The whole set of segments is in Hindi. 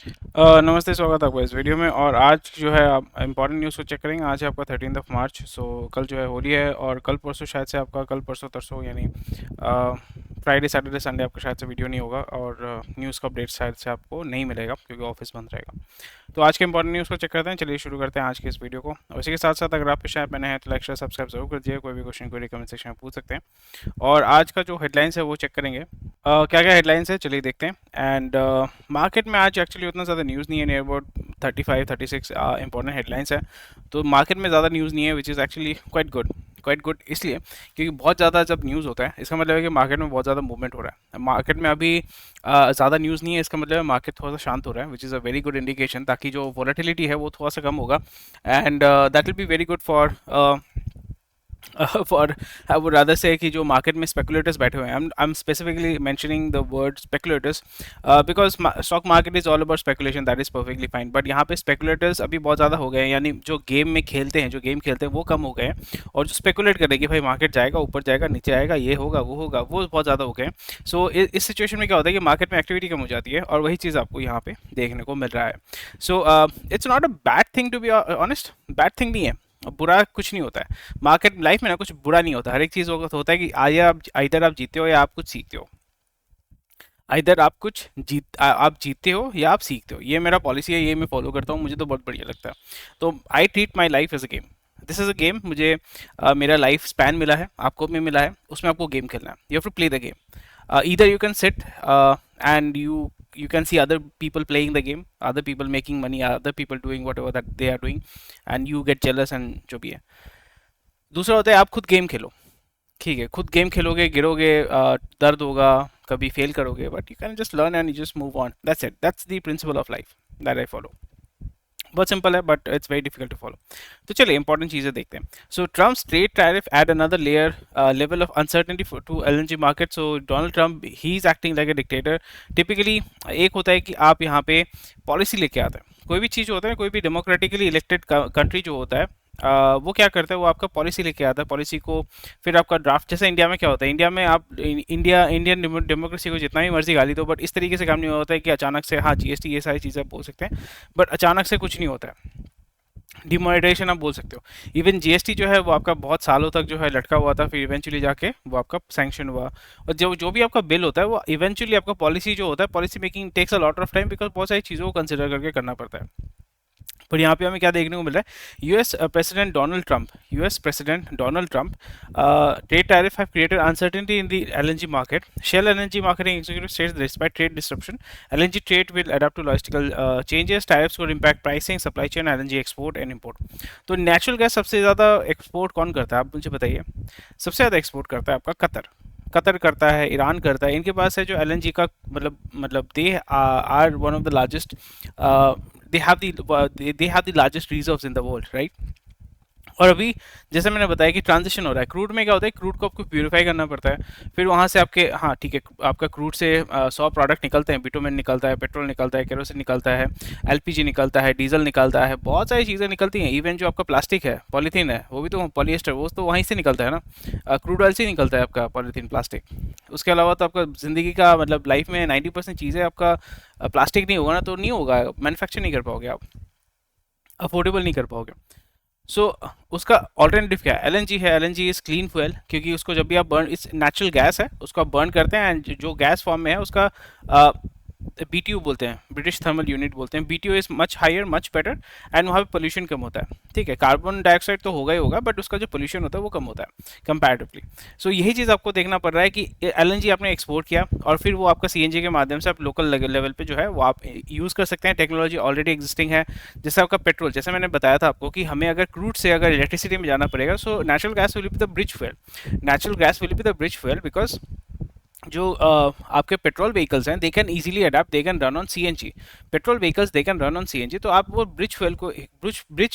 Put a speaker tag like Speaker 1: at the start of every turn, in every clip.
Speaker 1: नमस्ते, स्वागत है आपका इस वीडियो में। और आज जो है आप इम्पोर्टेंट न्यूज़ को चेक करेंगे। आज है आपका 13 मार्च। कल जो है होली है, और कल परसों शायद से आपका, कल परसों तरसों यानी फ्राइडे सैटरडे संडे आपका शायद से वीडियो नहीं होगा, और न्यूज़ का अपडेट शायद से आपको नहीं मिलेगा क्योंकि ऑफिस बंद रहेगा। तो आज के इंपॉर्टेंट न्यूज़ को चेक करते हैं। चलिए शुरू करते हैं आज के इस वीडियो को। और इसी के साथ साथ अगर आप इस चैनल पर नए हैं तो लाइक शेयर सब्सक्राइब जरूर कर दिए। कोई भी क्वेश्चन कोई कमेंट सेक्शन में पूछ सकते हैं। और आज का जो हेडलाइंस है वो चेक करेंगे। क्या क्या हेडलाइंस है चलिए देखते हैं। एंड मार्केट में आज एक्चुअली उतना ज़्यादा न्यूज़ नहीं है। नियर अबाउट 35-36 इंपॉर्टेंट हेडलाइंस है। तो मार्केट में ज़्यादा न्यूज़ नहीं है, which is actually quite good इसलिए क्योंकि बहुत ज़्यादा जब न्यूज़ होता है इसका मतलब है कि मार्केट में बहुत ज़्यादा मूवमेंट हो रहा है। मार्केट में अभी ज़्यादा न्यूज़ नहीं है, इसका मतलब है मार्केट थोड़ा सा शांत हो रहा है, which is a very good indication, ताकि जो वॉलेटिलिटी है वो थोड़ा सा कम होगा। And that will be very good for for I would rather से कि जो मार्केट में स्पेकुलेटर्स बैठे हुए हैं। I am specifically mentioning the word speculators because stock market is all about speculation, that is perfectly fine. But यहाँ पे स्पेकुलेटर्स अभी बहुत ज़्यादा हो गए हैं, यानी जो गेम में खेलते हैं, जो गेम खेलते हैं वो कम हो गए हैं, और जो स्पेकुलेट करें कि भाई मार्केट जाएगा, ऊपर जाएगा, नीचे आएगा, ये होगा, वो बहुत ज़्यादा हो गए हैं। इस सिचुएशन में क्या होता है कि मार्केट में एक्टिविटी कम हो जाती है, और वही चीज़ आपको यहाँ पे देखने को मिल रहा है। It's not a bad thing, to be honest bad thing नहीं है, बुरा कुछ नहीं होता है। मार्केट लाइफ में ना कुछ बुरा नहीं होता। हर एक चीज़ होता है कि इधर आप जीते हो या आप कुछ सीखते हो। इधर आप जीतते हो या आप सीखते हो। ये मेरा पॉलिसी है, ये मैं फॉलो करता हूँ, मुझे तो बहुत बढ़िया लगता है। तो I treat my life as a game. This is a game. मुझे मेरा लाइफ स्पैन मिला है, आपको भी मिला है, उसमें आपको गेम खेलना है। You have to play the game. Either you can sit and you can see other people playing the game, other people making money, other people doing whatever that they are doing, and you get jealous and जो भी है। दूसरा होता है आप खुद गेम खेलो। ठीक है, खुद गेम खेलोगे, गिरोगे, दर्द होगा, कभी फेल करोगे, but you can just learn and you just move on. That's it, that's the principle of life that I follow. बहुत सिंपल है, but it's very difficult to follow. तो चलिए इंपॉर्टेंट चीज़ें देखते हैं। Trump's trade tariff add another layer level of uncertainty to LNG market. Donald Trump he is acting like a dictator. Typically एक होता है कि आप यहाँ पे पॉलिसी लेके आते हैं। कोई भी चीज़ होता है, कोई भी डेमोक्रेटिकली इलेक्टेड कंट्री जो होता है, वो क्या करता है, वो आपका पॉलिसी लेके आता है। पॉलिसी को फिर आपका ड्राफ्ट, जैसे इंडिया में क्या होता है, इंडिया में आप इंडियन डेमोक्रेसी को जितना भी मर्जी गाली दो, बट इस तरीके से काम नहीं होता है कि अचानक से, हाँ जीएसटी ये सारी चीज़ें आप बोल सकते हैं, बट अचानक से कुछ नहीं होता है। डिमोनेटाइजेशन आप बोल सकते हो। इवन जीएसटी जो है वो आपका बहुत सालों तक जो है लटका हुआ था, फिर इवेंचुअली जाके वो आपका सैंक्शन हुआ। और जो जो भी आपका बिल होता है वो इवेंचुअली आपका पॉलिसी जो होता है, policy making takes a lot of time, because बहुत सारी चीज़ों को कंसिडर करके करना पड़ता है। पर यहाँ पे हमें क्या देखने को मिल रहा है, US president Donald Trump, trade tariff have created uncertainty in the LNG market. Shell energy marketing executive states despite trade disruption LNG trade will adopt to logistical changes, tariffs will impact pricing, supply chain, LNG export and import. तो नेचुरल गैस सबसे ज़्यादा एक्सपोर्ट कौन करता है, आप मुझे बताइए। सबसे ज़्यादा एक्सपोर्ट करता है आपका कतर करता है, ईरान करता है। इनके पास है जो एलएनजी का मतलब they are one of the largest, they have the largest reserves in the world, right? और अभी जैसे मैंने बताया कि ट्रांजिशन हो रहा है। क्रूड में क्या होता है, क्रूड को आपको प्यूरिफाई करना पड़ता है, फिर वहाँ से आपके, हाँ ठीक है, आपका क्रूड से 100 प्रोडक्ट निकलते हैं। बिटुमेन निकलता है, पेट्रोल निकलता है, केरोसिन निकलता है, एलपीजी निकलता है, डीजल निकलता है, बहुत सारी चीज़ें निकलती हैं। इवन जो आपका प्लास्टिक है, पॉलीथीन है, वो भी तो पॉलीएस्टर, वो तो वहीं से निकलता है ना। क्रूड ऑयल से निकलता है आपका पॉलीथीन प्लास्टिक। उसके अलावा तो आपका ज़िंदगी का मतलब लाइफ में 90% चीज़ें आपका प्लास्टिक नहीं होगा ना, तो नहीं होगा, मैन्युफैक्चर नहीं कर पाओगे आप, अफोर्डेबल नहीं कर पाओगे। उसका ऑल्टरनेटिव क्या है, एलएनजी है। एलएनजी इज क्लीन फ्यूल, क्योंकि उसको जब भी आप बर्न, इस नेचुरल गैस है, उसको आप बर्न करते हैं, एंड जो गैस फॉर्म में है उसका बीटीयू बोलते हैं, ब्रिटिश थर्मल यूनिट बोलते हैं। BTU is much higher, much better, and वहाँ पे पोल्यूशन कम होता है। ठीक है, कार्बन डाइऑक्साइड तो होगा ही होगा, बट उसका जो पोल्यूशन होता है वो कम होता है कंपैरेटिवली। यही चीज़ आपको देखना पड़ रहा है कि एलएनजी आपने एक्सपोर्ट किया, और फिर वो आपका सीएनजी के माध्यम से आप लोकल लेवल पे जो है वो आप यूज़ कर सकते हैं। टेक्नोलॉजी ऑलरेडी एग्जिस्टिंग है। जैसे आपका पेट्रोल, जैसे मैंने बताया था आपको कि हमें अगर क्रूड से अगर इलेक्ट्रिसिटी में जाना पड़ेगा, so natural gas will be the bridge fuel. Natural gas will be the bridge fuel, because जो आपके पेट्रोल व्हीकल्स हैं, they can easily adapt, they can run on CNG. Petrol vehicles they can run on CNG, तो आप वो ब्रिज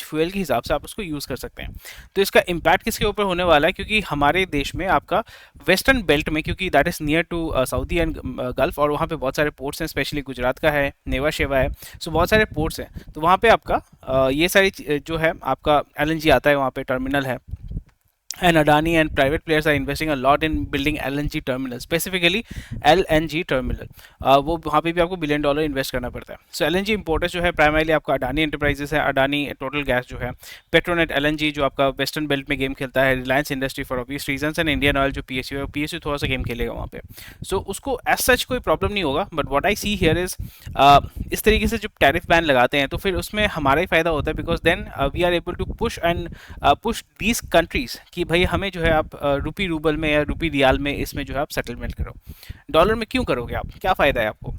Speaker 1: फ्यूल के हिसाब से आप उसको यूज़ कर सकते हैं। तो इसका इम्पैक्ट किसके ऊपर होने वाला है, क्योंकि हमारे देश में आपका वेस्टर्न बेल्ट में, क्योंकि that is near to Saudi and Gulf, और वहाँ पे बहुत सारे पोर्ट्स हैं, स्पेशली गुजरात का है, नेवा शेवा है, सो बहुत सारे पोर्ट्स हैं। तो वहाँ पे आपका ये सारी जो है आपका एलएनजी आता है, वहाँ पे टर्मिनल है, and Adani and private players are investing a lot in building LNG terminal, specifically LNG terminal. वो वहाँ पे भी आपको बिलियन डॉलर इन्वेस्ट करना पड़ता है. सो LNG इंपोर्टर्स जो है प्राइमरली आपका अडानी एंटरप्राइजेस है, अडानी टोटल गैस जो है, पेट्रोनेट LNG जो आपका वेस्टर्न बेल्ट में गेम खेलता है, Reliance industry for obvious reasons, and Indian oil जो PSU है, PSU थोड़ा सा गेम खेलेगा वहाँ पे. सो उसको एज सच कोई प्रॉब्लम नहीं होगा, but what I see here is इस तरीके से जब टैरिफ बैन लगाते हैं तो फिर उसमें हमारा ही फायदा होता है, because then we are able to push and push these countries कि भाई हमें जो है आप रुपी रूबल में या रुपी रियाल में इसमें जो है आप सेटलमेंट करो. डॉलर में क्यों करोगे आप, क्या फ़ायदा है आपको.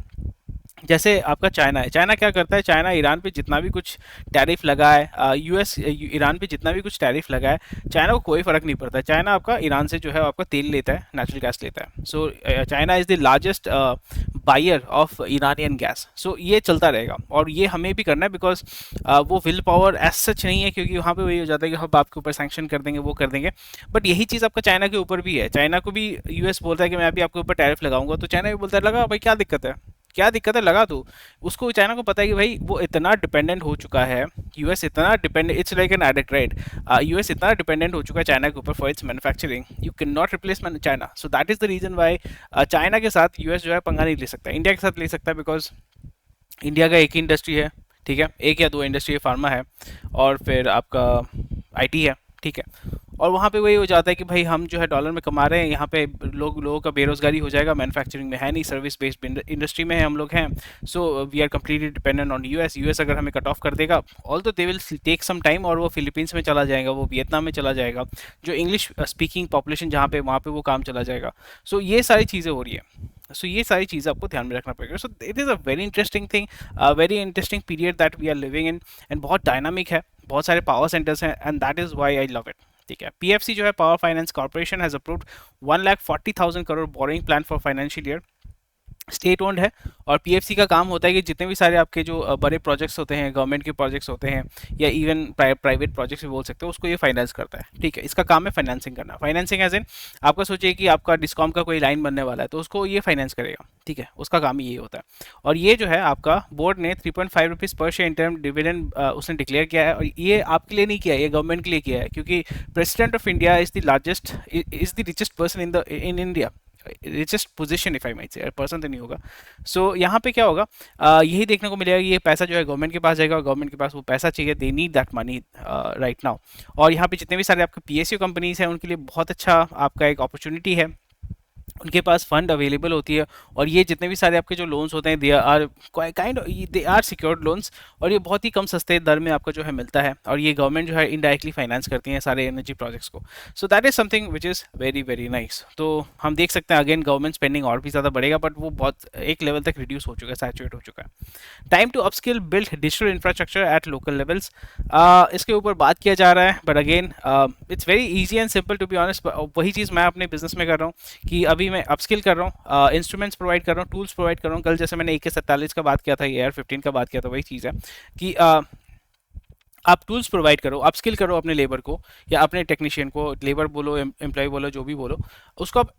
Speaker 1: जैसे आपका चाइना है, चाइना क्या करता है, चाइना ईरान पे जितना भी कुछ टैरिफ लगा है, यूएस ईरान पे जितना भी कुछ टैरिफ लगा है, चाइना को कोई फ़र्क नहीं पड़ता. चाइना आपका ईरान से जो है आपका तेल लेता है, नेचुरल गैस लेता है. So China is the largest buyer of Iranian gas. So ये चलता रहेगा और ये हमें भी करना है, बिकॉज वो विल पावर एज सच नहीं है, क्योंकि वहाँ पे वही हो जाता है कि हम आपके ऊपर सैंक्शन कर देंगे, वो कर देंगे. बट यही चीज़ आपका चाइना के ऊपर भी है. चाइना को भी यूएस बोलता है कि मैं अभी आपके ऊपर टैरिफ लगाऊंगा, तो चाइना भी बोलता है लगा भाई, क्या दिक्कत है, क्या दिक्कत है, लगा दो. उसको चाइना को पता है कि भाई वो इतना डिपेंडेंट हो चुका है, यूएस इतना dependent, it's like an addict, right. US इतना डिपेंडेंट हो चुका है चाइना के ऊपर for its manufacturing, you can not replace China. So that is the reason why China के साथ यूएस जो है पंगा नहीं ले सकता. इंडिया के साथ ले सकता है, बिकॉज इंडिया का एक ही इंडस्ट्री है, ठीक है, एक या दो इंडस्ट्री है, फार्मा है और फिर आपका आईटी है, ठीक है. और वहाँ पे वही हो जाता है कि भाई हम जो है डॉलर में कमा रहे हैं, यहाँ पे लोगों का बेरोजगारी हो जाएगा, मैन्युफैक्चरिंग में है नहीं, सर्विस बेस्ड इंडस्ट्री में है हम लोग हैं. So we are completely dependent on US. US अगर हमें कट ऑफ कर देगा, although they will take some time, और वो फिलीपींस में चला जाएगा, वो वियतनाम में चला जाएगा, जो इंग्लिश स्पीकिंग पॉपुलेशन जहाँ पे, वहाँ पे वो काम चला जाएगा. सो ये सारी चीज़ें हो रही है. सो ये सारी चीज़ें आपको ध्यान में रखना पड़ेगा. So it is a very interesting thing, very interesting period that we are living in, and बहुत डायनामिक है, बहुत सारे पावर सेंटर्स हैं, and that is why I love it. ठीक है. पीएफसी जो है, power finance corporation, has approved 1,40,000 crore borrowing plan for financial year. State owned है, और पीएफसी का काम होता है कि जितने भी सारे आपके जो बड़े प्रोजेक्ट्स होते हैं, गवर्नमेंट के प्रोजेक्ट्स होते हैं, या इवन प्राइवेट प्रोजेक्ट्स भी बोल सकते हो, उसको ये फाइनेंस करता है. ठीक है. इसका काम है फाइनेंसिंग करना. फाइनेंसिंग एज इन, आपका सोचिए कि आपका डिस्कॉम का कोई लाइन बनने वाला है, तो उसको ये फाइनेंस करेगा. ठीक है. उसका काम ही ये होता है. और ये जो है आपका बोर्ड ने 3.5 रुपीज़ पर शेयर इंटरम डिविडेंड उसने डिक्लेयर किया है, और ये आपके लिए नहीं किया है, ये गवर्नमेंट के लिए किया है, क्योंकि president of India is the largest, is the richest person in India, richest position, if I might say, person तो नहीं होगा. सो यहाँ पे क्या होगा, यही देखने को मिलेगा कि ये पैसा जो है गवर्नमेंट के पास जाएगा, और गवर्नमेंट के पास वो पैसा चाहिए, they need that money right now. और यहाँ पे जितने भी सारे आपके पीएसयू कंपनीज हैं, उनके लिए बहुत अच्छा आपका एक अपॉर्चुनिटी है, उनके पास फंड अवेलेबल होती है. और ये जितने भी सारे आपके जो लोन्स होते हैं, they are kind, they are secured loans, और ये बहुत ही कम सस्ते दर में आपको जो है मिलता है, और ये गवर्नमेंट जो है इनडायरेक्टली फाइनेंस करती है सारे एनर्जी प्रोजेक्ट्स को. सो that is something which is very very nice. तो हम देख सकते हैं अगेन गवर्नमेंट स्पेंडिंग और भी ज़्यादा बढ़ेगा, बट वो बहुत एक लेवल तक रिड्यूस हो चुका है, सैचुरेट हो चुका है. Time to upskill build digital infrastructure at local levels, इसके ऊपर बात किया जा रहा है, but again it's very easy and simple, to be honest. वही चीज़ मैं अपने बिजनेस में कर रहा हूँ कि अभी मैं अपस्किल कर रहा हूँ, इंस्ट्रूमेंट्स प्रोवाइड कर रहा हूँ, टूल्स प्रोवाइड कर रहा हूँ. कल जैसे मैंने AK47 का बात किया था, AR-15 का बात किया था, वही चीज़ है कि आप टूल्स प्रोवाइड करो, अपस्किल करो अपने लेबर को, या अपने टेक्नीशियन को, लेबर बोलो, एम्प्लॉय बोलो, जो भी बोलो, उसको आप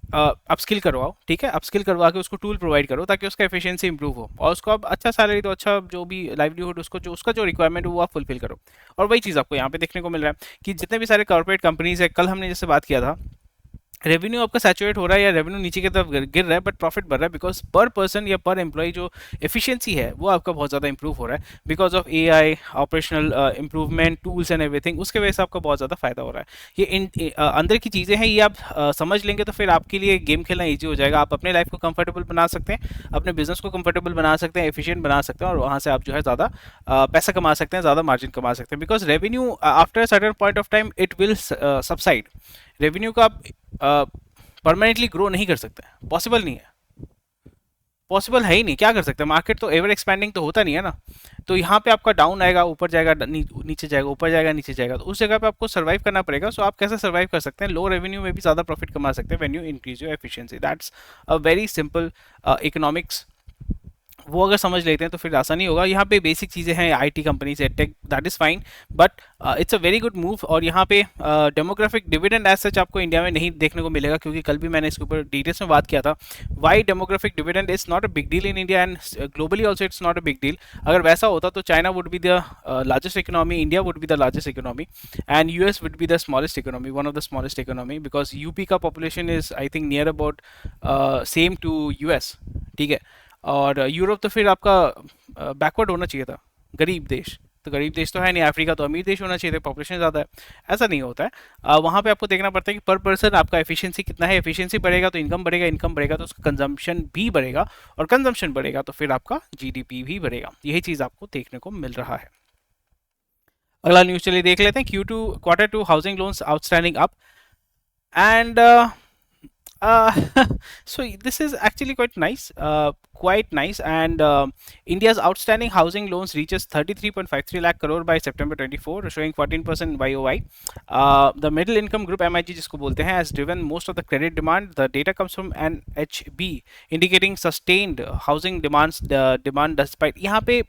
Speaker 1: अपस्किल करवाओ. ठीक है. अपस्किल करवा के उसको टूल प्रोवाइड करो, ताकि उसका एफिशिएंसी इंप्रूव हो, और उसको आप अच्छा सैलरी दो, अच्छा जो भी लाइवलीहुड, उसको जो उसका जो रिक्वायरमेंट हो वो आप फुलफिल करो. और वही चीज़ आपको यहाँ पे देखने को मिल रहा है कि जितने भी सारे कॉर्पोरेट कंपनीज है, कल हमने जैसे बात किया था, रेवेन्यू आपका सैचुरेट हो रहा है या रेवेन्यू नीचे की तरफ गिर रहा है, बट प्रॉफिट बढ़ रहा है, बिकॉज पर पर्सन या पर एम्प्लॉय जो एफिशिएंसी है वो आपका बहुत ज़्यादा इंप्रूव हो रहा है, because of AI, operational improvement, tools and everything. उसके वजह से आपका बहुत ज़्यादा फायदा हो रहा है. ये अंदर की चीज़ें हैं, ये आप समझ लेंगे तो फिर आपके लिए गेम खेलना ईजी हो जाएगा. आप अपने लाइफ को कंफर्टेबल बना सकते हैं, अपने बिजनेस को कंफर्टेबल बना सकते हैं, एफिशिएंट बना सकते हैं, और वहाँ से आप जो है ज़्यादा पैसा कमा सकते हैं, ज़्यादा मार्जिन कमा सकते हैं, because revenue after certain point of time it will subside. Revenue का आप परमानेंटली ग्रो नहीं कर सकते, पॉसिबल नहीं है, पॉसिबल है ही नहीं. क्या कर सकते हैं, मार्केट तो एवर एक्सपेंडिंग तो होता नहीं है ना. तो यहाँ पे आपका डाउन आएगा, ऊपर जाएगा, नीचे जाएगा, ऊपर जाएगा, नीचे जाएगा, तो उस जगह पे आपको सर्वाइव करना पड़ेगा. सो आप कैसे सर्वाइव कर सकते हैं, लो रेवेन्यू में भी ज़्यादा प्रॉफिट कमा सकते हैं, when you increase your efficiency. That's a very simple economics वो अगर समझ लेते हैं तो फिर आसानी होगा। यहाँ पे बेसिक चीज़ें हैं, आईटी कंपनी से tech, that is fine, but it's a very good move. और यहाँ पे डेमोग्राफिक डिविडेंड एज सच आपको इंडिया में नहीं देखने को मिलेगा, क्योंकि कल भी मैंने इसके ऊपर डिटेल्स में बात किया था। Why demographic dividend is not a big deal in India and globally also it's not a big deal. अगर वैसा होता तो China would be the largest economy, India would be the largest economy, and US would be the smallest economy, one of the smallest economy, because UP का population is I think near about same to US, ठीक है। और यूरोप तो फिर आपका बैकवर्ड होना चाहिए था, गरीब देश। तो गरीब देश तो है नहीं, अफ्रीका तो अमीर देश होना चाहिए था, पॉपुलेशन ज़्यादा है। ऐसा नहीं होता है। वहाँ पे आपको देखना पड़ता है कि पर पर्सन आपका एफिशिएंसी कितना है। एफिशिएंसी बढ़ेगा तो इनकम बढ़ेगा, इनकम बढ़ेगा तो उसका कंजम्पशन भी बढ़ेगा, और कंजम्पशन बढ़ेगा तो फिर आपका जीडीपी भी बढ़ेगा। यही चीज़ आपको देखने को मिल रहा है। अगला न्यूज़ चलिए देख लेते हैं। Quarter two housing loans outstanding up, and Uh, so this is actually quite nice. And India's outstanding housing loans reaches 33.53 lakh crore by September 24, showing 14% YOY. The middle income group MIG जिसको बोलते हैं has driven most of the credit demand. The data comes from NHB, indicating sustained housing demand despite, यहाँ पे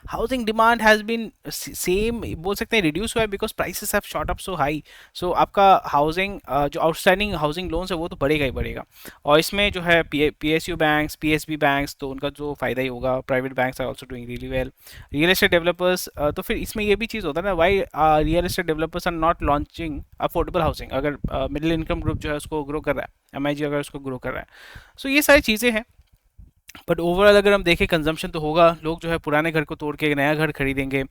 Speaker 1: housing demand has been same बोल सकते हैं, रिड्यूस हुआ है because prices have shot up so high. So आपका हाउसिंग जो आउटस्टैंडिंग हाउसिंग लोन्स है वो तो बढ़ेगा ही बढ़ेगा। और इसमें जो है पीएसयू बैंक्स, पीएसबी बैंक्स, तो उनका जो फ़ायदा ही होगा। Private banks are also doing really well. Real estate developers, तो फिर इसमें ये भी चीज़ होता है ना, why real estate developers are not launching affordable housing, अगर मिडिल इनकम ग्रुप जो है उसको ग्रो कर रहा है, एमआईजी अगर उसको ग्रो कर रहा है। सो ये सारी चीज़ें हैं। बट ओवरऑल अगर हम देखें, कंजम्पशन तो होगा, लोग जो है पुराने घर को तोड़ के नया घर खरीदेंगे।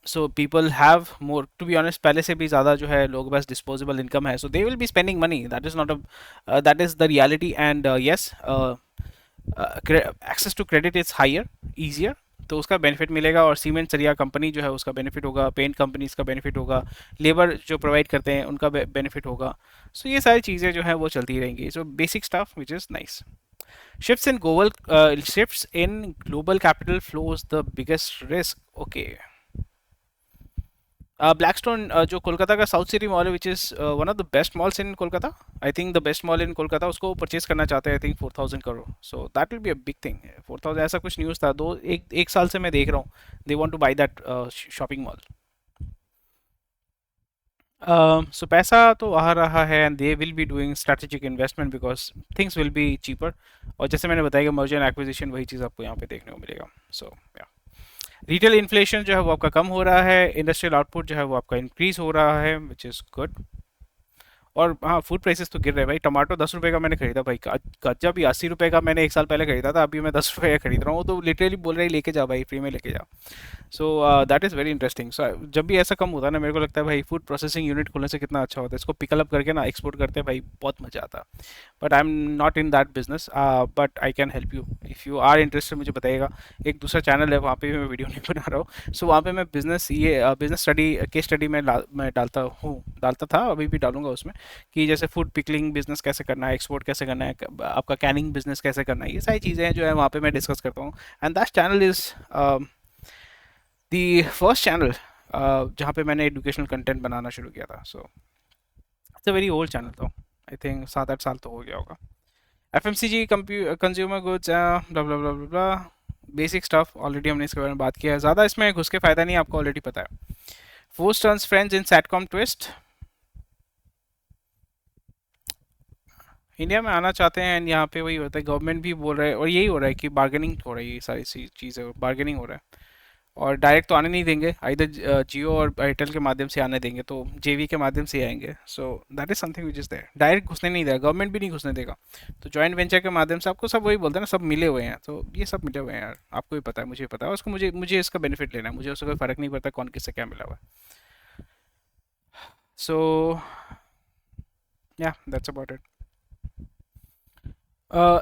Speaker 1: So people have more, to be honest, पहले से भी ज़्यादा जो है लोगों के पास डिस्पोजेबल इनकम है, so they will be spending money, that is not a that is the reality. And yes, access to credit is higher, easier, तो उसका बेनिफिट मिलेगा। और सीमेंट सरिया कंपनी जो है उसका बेनिफिट होगा, पेंट कंपनीज का बेनिफिट होगा, लेबर जो प्रोवाइड करते हैं उनका बेनिफिट होगा। सो ये सारी चीज़ें जो है वो चलती रहेंगी। So basic stuff which is nice. Shifts in global capital flows the biggest risk. Okay. Blackstone, जो कोलकाता का साउथ सिटी मॉल है, which is one of the best malls in Kolkata, I think the best mall इन कोलकाता, उसको परचेज करना चाहते हैं, I think 4,000 crore. So that will be a big thing. 4,000 ऐसा कुछ न्यूज़ था, एक साल से मैं देख रहा हूँ, they want to buy that shopping mall. So पैसा तो आ रहा है, and they will be doing strategic investment because things will be cheaper. और जैसे मैंने बताया कि मर्जर एंड एक्विजिशन, वही चीज़ आपको यहाँ पे देखने को मिलेगा। सो या, रिटेल इन्फ्लेशन जो है वो आपका कम हो रहा है, इंडस्ट्रियल आउटपुट जो है वो आपका इंक्रीज हो रहा है, विच इज़ गुड। और हाँ, फूड प्राइसेस तो गिर रहे हैं भाई। टमाटो 10 रुपये का मैंने खरीदा भाई, गज्जा भी 80 रुपये का मैंने एक साल पहले खरीदा था, अभी मैं 10 रुपये का खरीद रहा हूँ। तो लिटरली बोल रहे हैं लेके जा भाई, फ्री में लेके जा। So that is very interesting. So जब भी ऐसा कम होता है ना, मेरे को लगता है भाई फूड प्रोसेसिंग यूनिट खोलने से कितना अच्छा होता है, इसको पिकल अप करके ना एक्सपोर्ट करते हैं भाई, बहुत मजा आता है। But I am not in that business, but I can help you if you are interested, मुझे बताइएगा। एक दूसरा चैनल है, वहाँ पे भी मैं वीडियो नहीं बना रहा हूँ। सो वहाँ पे मैं बिजनेस स्टडी, केस स्टडी में मैं डालता था, अभी भी डालूंगा उसमें, कि जैसे फूड पिकलिंग बिजनेस कैसे करना है, एक्सपोर्ट कैसे करना है, आपका कैनिंग बिजनेस कैसे करना है, ये सारी चीज़ें हैं जो है वहाँ पे मैं डिस्कस करता हूँ। And that channel is the first channel जहाँ पे मैंने एजुकेशनल कंटेंट बनाना शुरू किया था। So it's a very old channel, तो आई थिंक 7-8 साल तो हो गया होगा। एफएमसीजी, कंज्यूमर गुड्स, ब्ला ब्ला ब्ला ब्ला, बेसिक स्टफ ऑलरेडी हमने इसके बारे में बात किया है, ज़्यादा इसमें घुस के फ़ायदा नहीं, आपको ऑलरेडी पता है। फोर्स टर्न्स फ्रेंड्स इन सैटकॉम ट्विस्ट, इंडिया में आना चाहते हैं, एंड यहाँ पे वही होता है, गवर्नमेंट भी बोल रहा है, और यही हो रहा है कि बार्गेनिंग हो रही है, ये सारी चीज़ें बार्गेनिंग हो रहा है। और डायरेक्ट तो आने नहीं देंगे, इधर जियो और एयरटेल के माध्यम से आने देंगे, तो जेवी के माध्यम से आएंगे। So that is something which is there, direct घुसने नहीं देगा, गवर्नमेंट भी नहीं घुसने देगा। तो जॉइंट वेंचर के माध्यम से आपको, सब वही बोलते हैं ना, सब मिले हुए हैं, तो ये सब मिले हुए हैं यार, आपको भी पता है, मुझे भी पता है, उसको मुझे मुझे इसका बेनिफिट लेना है, मुझे उससे कोई फर्क नहीं पड़ता कौन किससे क्या मिला हुआ है। सो या, that's about it.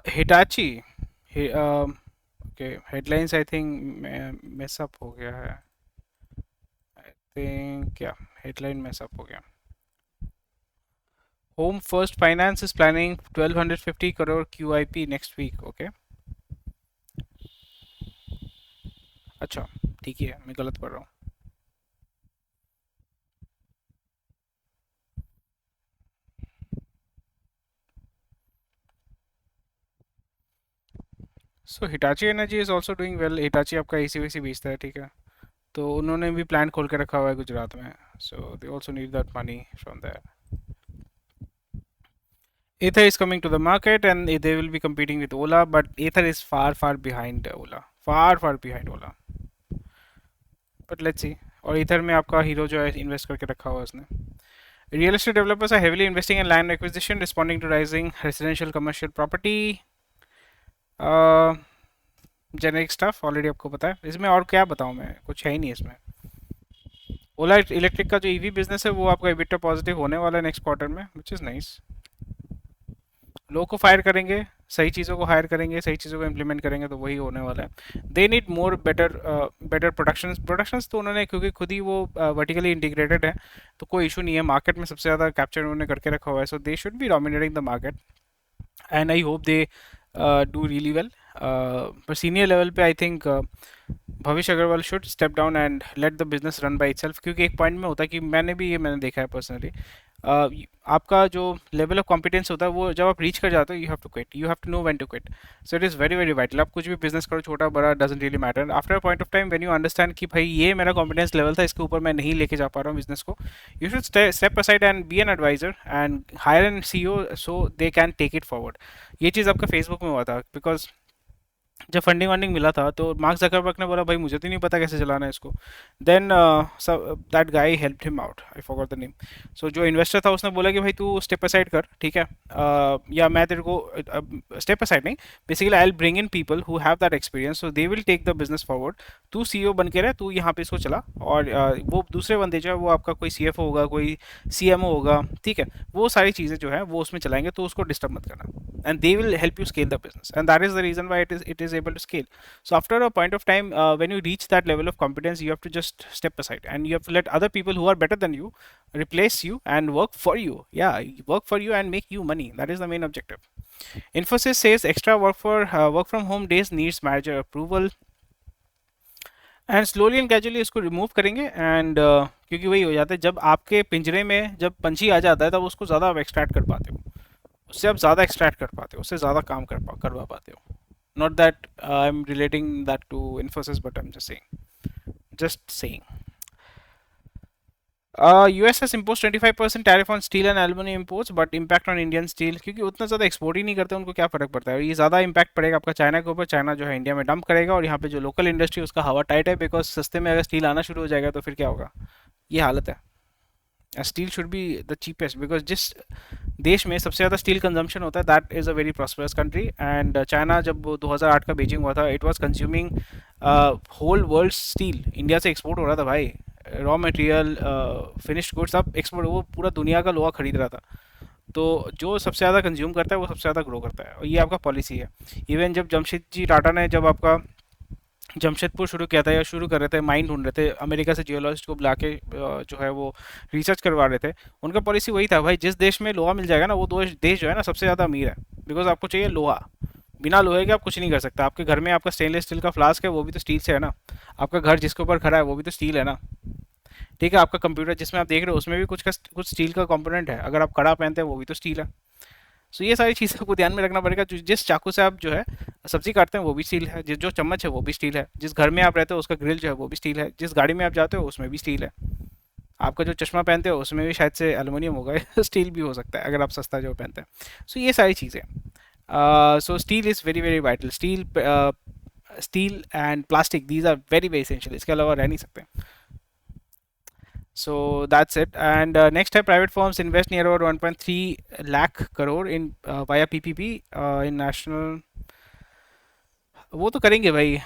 Speaker 1: Hitachi, okay, headlines I think mess up हो गया है, आई थिंक क्या, हेडलाइन मेसअप हो गया। Home First Finance is planning 1250 crore QIP next week. Okay. अच्छा, ठीक है, मैं गलत पढ़ रहा हूँ। So Hitachi energy is also doing well. Hitachi आपका एसी वेसी बेचता है, ठीक है। तो उन्होंने भी प्लांट खोल के रखा हुआ है गुजरात में। So they also need that money from there. Ether is coming to the market and they will be competing with Ola, but Ether is far behind Ola, far behind Ola. But let's see. और Ether में आपका हीरो जो है इन्वेस्ट करके रखा हुआ है उसने। Real estate developers are heavily investing in land acquisition, responding to rising residential commercial property. Generic stuff already आपको पता है। इसमें और क्या बताऊँ मैं, कुछ है ही नहीं इसमें। ओला इलेक्ट्रिक का जो ईवी बिजनेस है वो आपका EBITDA पॉजिटिव होने वाला है नेक्स्ट क्वार्टर में, विच इज़ नाइस। लोगों को फायर करेंगे, सही चीज़ों को हायर करेंगे, सही चीज़ों को इम्प्लीमेंट करेंगे तो वही होने वाला है। They need more better productions तो उन्होंने, क्योंकि खुद ही वो वर्टिकली इंटीग्रेटेड है तो कोई इशू नहीं है। मार्केट में सबसे ज़्यादा कैप्चर उन्होंने करके रखा हुआ है, so they should be dominating the market and I hope they do really well. पर सीनियर लेवल पे I think Bhavish Aggarwal should step down and let the business run by itself, क्योंकि एक पॉइंट में होता है कि मैंने देखा है पर्सनली, आपका जो लेवल ऑफ कॉम्पिटेंस होता है वो जब आप रीच कर जाते हो, you have to quit, you have to know when to quit. So it is very vital. आप कुछ भी बिजनेस करो, छोटा बड़ा doesn't really matter. After a point of time when you understand कि भाई ये मेरा कॉम्पिटेंस लेवल था, इसके ऊपर मैं नहीं लेके जा पा रहा हूँ बिजनेस को, you should step aside and be an advisor and hire an CEO so they can take it forward. ये चीज़ आपका फेसबुक में हुआ था, बिकॉज जब फंडिंग वंडिंग मिला था तो मार्क जकरबर्ग ने बोला भाई मुझे तो नहीं पता कैसे चलाना है इसको। Then that guy helped him out, I forgot the name. So जो इन्वेस्टर था उसने बोला कि भाई तू स्टेप असाइड कर, ठीक है, या मैं तेरे को स्टेप असाइड नहीं, basically I will bring in people who have that experience so they will take the business forward. तू CEO बन के रह, तू यहाँ पे इसको चला, और वो दूसरे बंदे जो है वो आपका कोई CFO होगा, कोई CMO होगा, ठीक है, वो सारी चीज़ें जो है वो उसमें चलाएंगे, तो उसको डिस्टर्ब मत करना and they will help you scale the business and that is the reason why it is able to scale. So after a point of time, when you reach that level of competence, you have to just step aside and you have to let other people who are better than you replace you and work for you. Yeah, work for you and make you money. That is the main objective. Infosys says extra work from home days needs manager approval. And slowly and gradually इसको रिमूव करेंगे एंड क्योंकि वही हो जाता है, जब आपके पिंजरे में जब पंछी आ जाता है तब उसको ज़्यादा आप एक्सट्रैक्ट कर पाते हो, उससे आप ज़्यादा एक्सट्रैक्ट कर पाते हो, उससे ज़्यादा काम करवा पाते हो। Not that I'm relating that to Infosys, but I'm just saying. Just saying. US has imposed 25% tariff on steel and aluminum imports, but impact on Indian steel, क्योंकि उतना ज़्यादा एक्सपोर्ट ही नहीं करते, उनको क्या फ़र्क पड़ता है। ये ज़्यादा इम्पैक्ट पड़ेगा आपका चाइना के ऊपर। चाइना जो है इंडिया में डंप करेगा और यहाँ पे जो लोकल इंडस्ट्री उसका हवा टाइट है, बिकॉज सस्ते में अगर स्टील आना शुरू हो जाएगा तो फिर क्या होगा, ये हालत है। Steel should be the cheapest, because जिस देश में सबसे ज़्यादा स्टील कंजम्पशन होता है that is a very prosperous country. And China जब 2008 का बीजिंग हुआ था, it was consuming whole world steel. India से एक्सपोर्ट हो रहा था भाई, रॉ मटेरियल, फिनिश्ड गुड्स सब एक्सपोर्ट, वो पूरा दुनिया का लोहा खरीद रहा था। तो जो सबसे ज़्यादा कंज्यूम करता है वो सबसे ज़्यादा ग्रो करता है, और ये आपका पॉलिसी है। इवन जब जमशेदजी टाटा ने जब आपका जमशेदपुर शुरू किया था, या शुरू कर रहे थे, माइन ढूंढ रहे थे, अमेरिका से जियोलॉजिस्ट को बुला के जो है वो रिसर्च करवा रहे थे, उनका पॉलिसी वही था भाई, जिस देश में लोहा मिल जाएगा ना वो देश जो है ना सबसे ज़्यादा अमीर है, बिकॉज आपको चाहिए लोहा। बिना लोहे के आप कुछ नहीं कर सकते। आपके घर में आपका स्टेनलेस स्टील का फ्लास्क है, वो भी तो स्टील से है ना। आपका घर जिसके ऊपर खड़ा है वो भी तो स्टील है ना, ठीक है। आपका कंप्यूटर जिसमें आप देख रहे हो उसमें भी कुछ स्टील का कंपोनेंट है। अगर आप कड़ा पहनते हैं वो भी तो स्टील है। सो ये सारी चीज़ों को ध्यान में रखना पड़ेगा। जिस चाकू से आप जो है सब्जी काटते हैं वो भी स्टील है, जिस जो चम्मच है वो भी स्टील है, जिस घर में आप रहते हो उसका ग्रिल जो है वो भी स्टील है, जिस गाड़ी में आप जाते हो उसमें भी स्टील है, आपका जो चश्मा पहनते हो उसमें भी शायद से एलुमिनियम होगा स्टील भी हो सकता है अगर आप सस्ता जो पहनते हैं। सो ये सारी चीज़ें, so steel is very vital. Steel and plastic, these are very essential, इसके अलावा रह नहीं सकते। So that's it. And next है, private firms invest near about 1.3 lakh crore in via PPP in national। वो तो करेंगे भाई,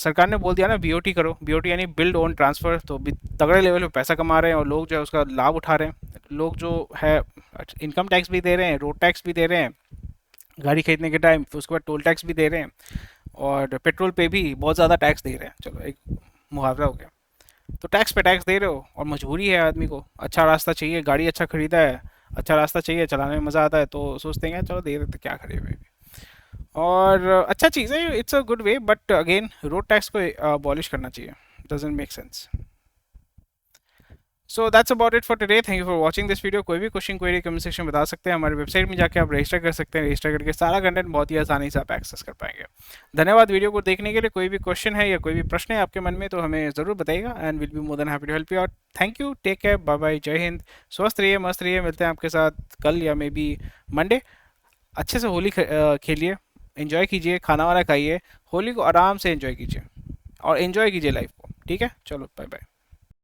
Speaker 1: सरकार ने बोल दिया ना BOT करो। BOT यानी बिल्ड ओन ट्रांसफ़र, तो तगड़े लेवल पे पैसा कमा रहे हैं और लोग जो है उसका लाभ उठा रहे हैं। लोग जो है इनकम टैक्स भी दे रहे हैं, रोड टैक्स भी दे रहे हैं गाड़ी खरीदने के टाइम, फिर उसके बाद टोल टैक्स भी दे रहे हैं, और पेट्रोल पे भी बहुत ज़्यादा टैक्स दे रहे हैं। चलो एक मुहावरा हो गया। तो टैक्स पे टैक्स दे रहे हो, और मजबूरी है आदमी को, अच्छा रास्ता चाहिए, गाड़ी अच्छा खरीदा है, अच्छा रास्ता चाहिए, चलाने में मज़ा आता है, तो सोचते हैं चलो दे देते, क्या खरीदे। और अच्छा चीज़ है, it's a good way, but again road tax को अबॉलिश करना चाहिए, doesn't make sense. So that's about it for today. Thank you for watching this video. कोई भी क्वेश्चन क्वेरी कमेंट सेक्शन में बता सकते हैं। हमारी वेबसाइट में जाके आप रजिस्टर कर सकते हैं। रजिस्टर करके सारा कंटेंट बहुत ही आसानी से आप एक्सेस कर पाएंगे। धन्यवाद वीडियो को देखने के लिए। कोई भी क्वेश्चन है या कोई भी प्रश्न है आपके मन में तो हमें ज़रूर बताइएगा and will be more than happy to help you out. Thank you, take care, bye bye, जय हिंद। स्वस्थ रहिए, मस्त रहिए। मिलते हैं आपके साथ कल या मे बी मंडे। अच्छे से होली खेलिए, एंजॉय कीजिए, खाना वाना खाइए, होली को आराम से एंजॉय कीजिए और एंजॉय कीजिए लाइफ को। ठीक है, चलो बाय बाय।